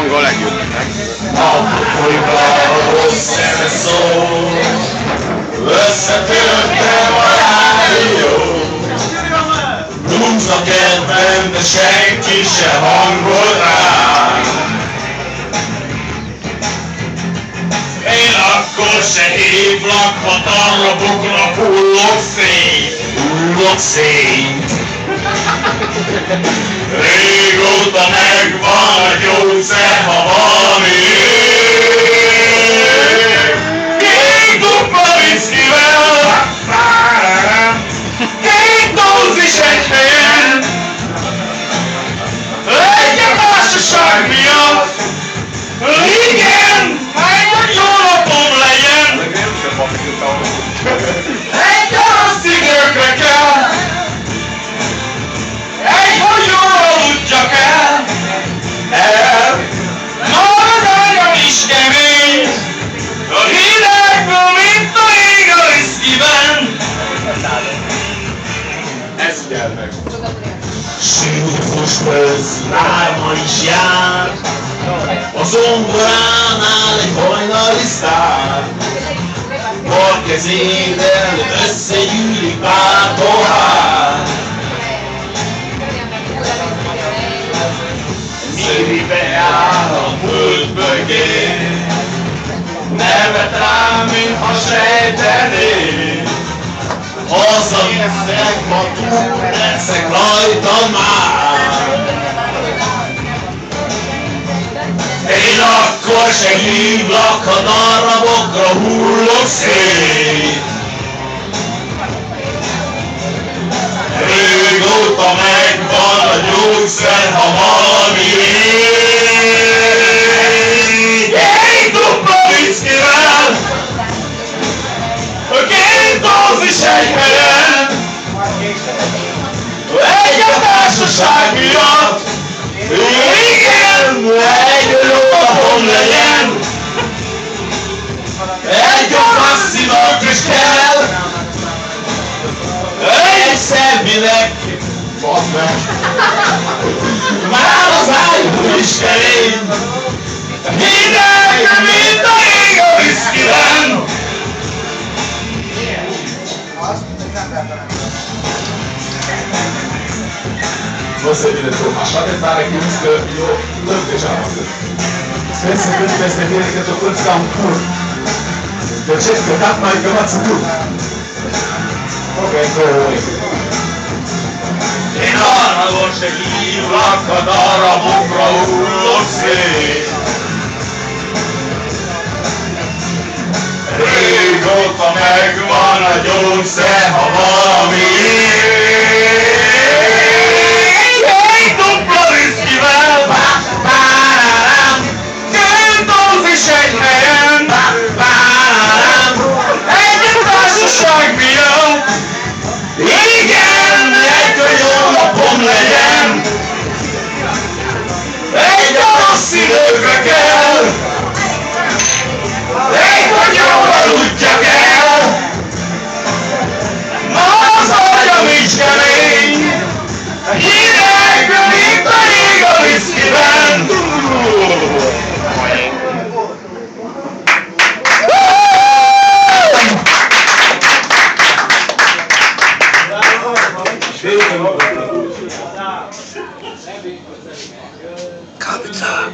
hang a legjobb. Napolyban rossz szó, összetörtem a rádió. Dúzna kedvem, de senki se hangol rám. Én akkor se hívlak, ha darabokra hullok szét. Régóta megvan a gyógyszer, ha valami két dupla viszkivel, két dózis egy helyen, egy társaság miatt. Igen, egy jó napom legyen. Egy orosz időkre kell. Egy, hogy jól aludjak el. Majd ágyam is kemény. A hidegről, mint a ég a viszkiben. Ez kell meg. Sírufos köz láma is jár. A zongoránál egy hajnali sztár. Bal kezével összegyűlik pár pohár. Szövibe áll a pult mögé. Nevet rám, mintha sejtené. Hazaviszek, ma túl leszek rajta már. Én akkor se hívlak, ha darabokra hullok szét. Régóta megvan a gyógyszer, ha valami ég. Egy dupla viszkivel, két dózis egy helyen, egy a társaság miatt. Igen, egy jó napom legyen. Egy a passzívak is kell. Egy szervinek, bazd meg, már az ágyból is kerény. Hideg, mint a ég a viszkiben. Você diretor, pode entrar aqui no escanteio, não deixa você. Pensa que eu tivesse aqui, que eu estou a ficar curto. Eu tinha que ficar mais que eu não seguro. Ok, én arra most se hívlak, a darabokra hullok szét. Régóta megvan a gyógyszer, ha valami egy dupla viszkivel, két dózis egy helyen, egy társaság miatt. Igen, egy jó napom legyen. Egy a rossz időkre kell. Egy, hogy jól aludjak el. Ma az agyam is kemény. Hideg, mint a ég a viszkiben. Kábítsál!